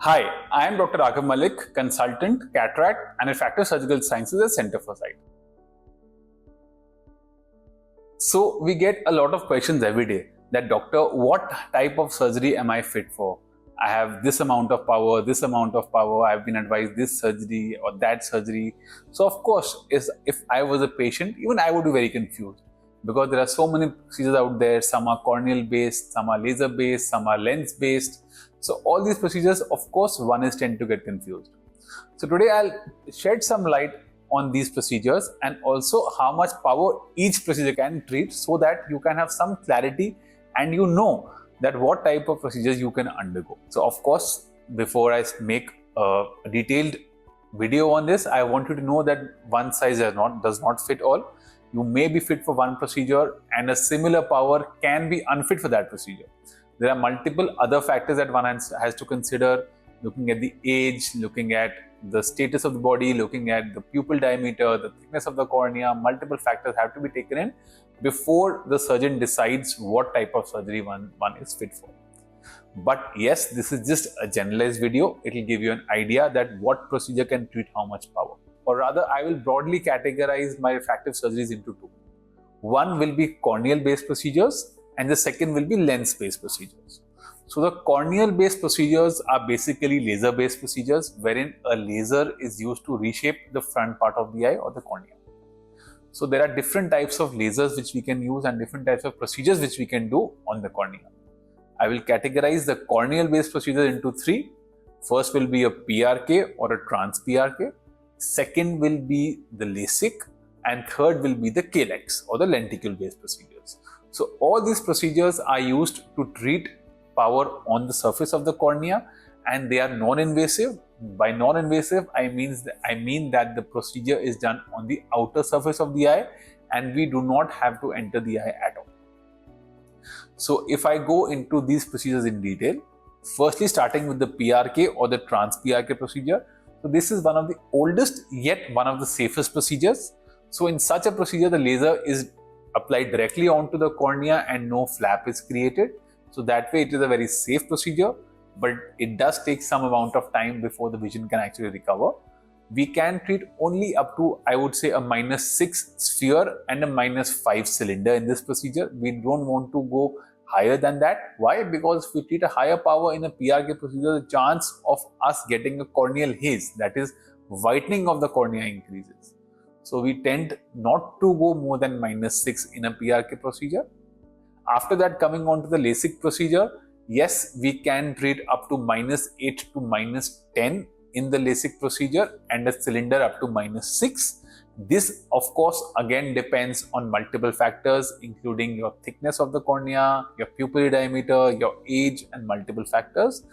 Hi, I am Dr. Raghav Malik, consultant, cataract and refractive surgical sciences at Center for Sight. So we get a lot of questions every day that doctor, what type of surgery am I fit for? I have this amount of power, I've been advised this surgery or that surgery. So of course, if I was a patient, even I would be very confused because there are so many procedures out there. Some are corneal based, some are laser based, some are lens based. So all these procedures, of course, one is tend to get confused. So today I'll shed some light on these procedures and also how much power each procedure can treat so that you can have some clarity and you know that what type of procedures you can undergo. So of course, before I make a detailed video on this, I want you to know that one size does not fit all. You may be fit for one procedure and a similar power can be unfit for that procedure. There are multiple other factors that one has to consider, looking at the age, looking at the status of the body, looking at the pupil diameter, the thickness of the cornea. Multiple factors have to be taken in before the surgeon decides what type of surgery one is fit for. But yes, this is just a generalized video. It will give you an idea that what procedure can treat how much power. Or rather, I will broadly categorize my refractive surgeries into two. One will be corneal-based procedures and the second will be lens-based procedures. So the corneal-based procedures are basically laser-based procedures wherein a laser is used to reshape the front part of the eye or the cornea. So there are different types of lasers which we can use and different types of procedures which we can do on the cornea. I will categorize the corneal-based procedures into three. First will be a PRK or a trans-PRK. Second will be the LASIK and third will be the KLEX or the lenticule-based procedures. So all these procedures are used to treat power on the surface of the cornea and they are non-invasive. By non-invasive, I mean that the procedure is done on the outer surface of the eye and we do not have to enter the eye at all. So if I go into these procedures in detail, firstly starting with the PRK or the trans-PRK procedure. So this is one of the oldest yet one of the safest procedures. So in such a procedure, the laser is applied directly onto the cornea and no flap is created. So that way it is a very safe procedure, but it does take some amount of time before the vision can actually recover. We can treat only up to, I would say, a -6 sphere and a -5 cylinder in this procedure. We don't want to go higher than that. Why? Because if we treat a higher power in a PRK procedure, the chance of us getting a corneal haze, that is whitening of the cornea, increases. So we tend not to go more than -6 in a PRK procedure. After that, coming on to the LASIK procedure, yes, we can treat up to -8 to -10 in the LASIK procedure and a cylinder up to -6. This, of course, again depends on multiple factors, including your thickness of the cornea, your pupil diameter, your age, and multiple factors.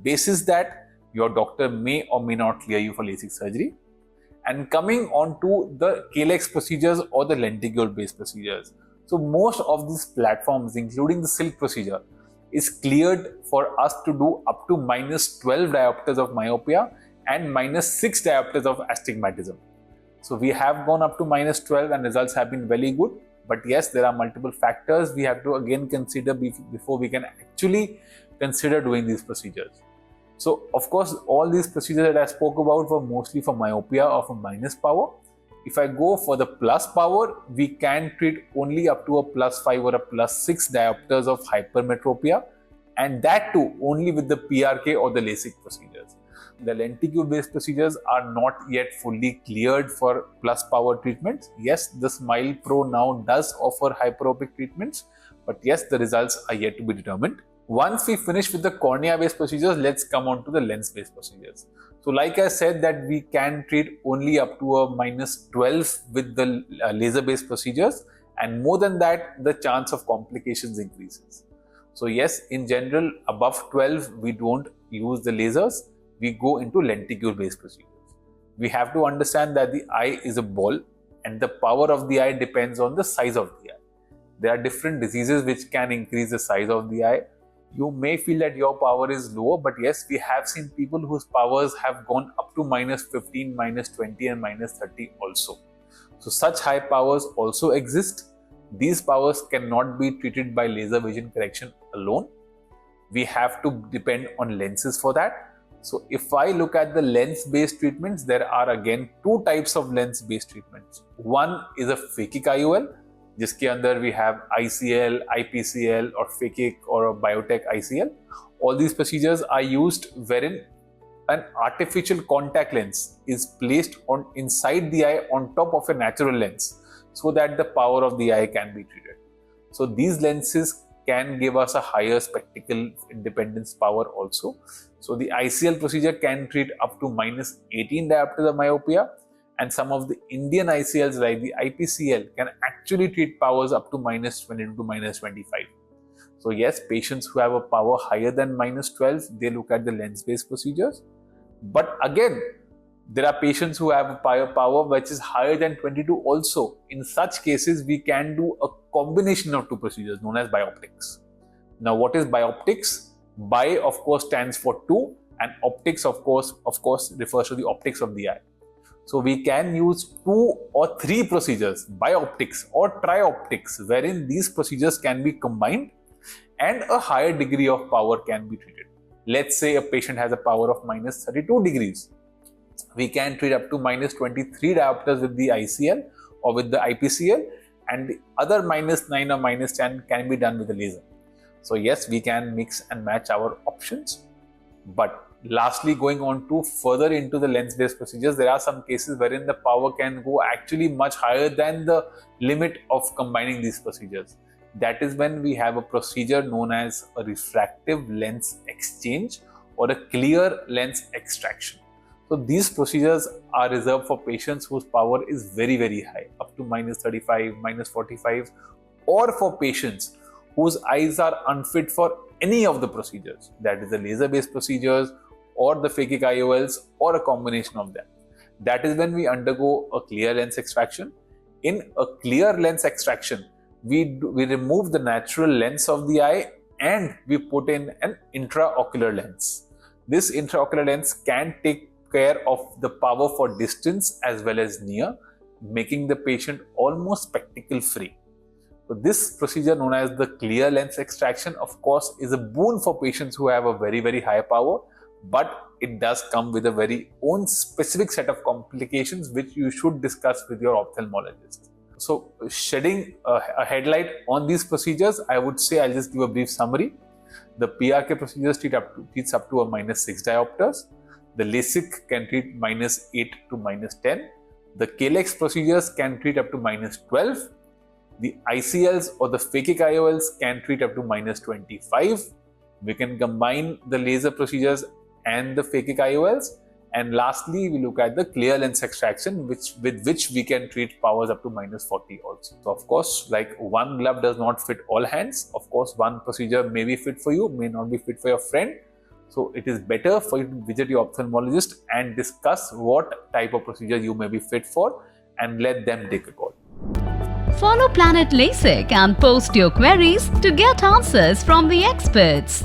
Basis that, your doctor may or may not clear you for LASIK surgery. And coming on to the KLEX procedures or the lenticule-based procedures. So most of these platforms, including the silk procedure, is cleared for us to do up to -12 diopters of myopia and -6 diopters of astigmatism. So we have gone up to -12 and results have been very good. But yes, there are multiple factors we have to again consider before we can actually consider doing these procedures. So of course, all these procedures that I spoke about were mostly for myopia or for minus power. If I go for the plus power, we can treat only up to a +5 or a +6 diopters of hypermetropia, and that too only with the PRK or the LASIK procedures. The lenticule-based procedures are not yet fully cleared for plus power treatments. Yes, the Smile Pro now does offer hyperopic treatments, but yes, the results are yet to be determined. Once we finish with the cornea-based procedures, let's come on to the lens-based procedures. So like I said that we can treat only up to a -12 with the laser-based procedures, and more than that, the chance of complications increases. So yes, in general, above 12, we don't use the lasers. We go into lenticule-based procedures. We have to understand that the eye is a ball and the power of the eye depends on the size of the eye. There are different diseases which can increase the size of the eye. You may feel that your power is lower, but yes, we have seen people whose powers have gone up to -15, -20 and -30 also. So such high powers also exist. These powers cannot be treated by laser vision correction alone. We have to depend on lenses for that. So if I look at the lens-based treatments, there are again two types of lens-based treatments. One is a phakic IOL, जिसके अंदर we have ICL, IPCL or phakic or a biotech ICL. All these procedures are used wherein an artificial contact lens is placed on inside the eye on top of a natural lens so that the power of the eye can be treated. So these lenses can give us a higher spectacle independence power also. So the ICL procedure can treat up to -18 diopters of myopia, and some of the Indian ICLs like the IPCL can actually treat powers up to -20 to -25. So yes, patients who have a power higher than -12, they look at the lens-based procedures. But again, there are patients who have a power which is higher than 22 also. In such cases, we can do a combination of two procedures known as bioptics. Now, what is bioptics? Bi, of course, stands for two, and optics, of course, refers to the optics of the eye. So we can use 2 or 3 procedures, bioptics or trioptics, wherein these procedures can be combined and a higher degree of power can be treated. Let's say a patient has a power of -32 degrees. We can treat up to -23 diopters with the ICL or with the IPCL, and the other -9 or -10 can be done with the laser. So yes, we can mix and match our options. But lastly, going on to further into the lens-based procedures, there are some cases wherein the power can go actually much higher than the limit of combining these procedures. That is when we have a procedure known as a refractive lens exchange or a clear lens extraction. So these procedures are reserved for patients whose power is very, very high, up to -35, -45, or for patients whose eyes are unfit for any of the procedures, that is the laser-based procedures or the phakic IOLs or a combination of them. That is when we undergo a clear lens extraction. In a clear lens extraction, we remove the natural lens of the eye and we put in an intraocular lens. This intraocular lens can take care of the power for distance as well as near, making the patient almost spectacle free. So this procedure known as the clear lens extraction, of course, is a boon for patients who have a very, very high power, but it does come with a very own specific set of complications which you should discuss with your ophthalmologist. So shedding a headlight on these procedures, I would say I'll just give a brief summary. The PRK procedures treats up to a -6 diopters. The LASIK can treat -8 to -10. The KLEX procedures can treat up to -12. The ICLs or the phakic IOLs can treat up to -25. We can combine the laser procedures and the phakic IOLs. And lastly, we look at the clear lens extraction, with which we can treat powers up to -40 also. So of course, like one glove does not fit all hands. Of course, one procedure may be fit for you, may not be fit for your friend. So it is better for you to visit your ophthalmologist and discuss what type of procedure you may be fit for and let them take a call. Follow Planet Lasik and post your queries to get answers from the experts.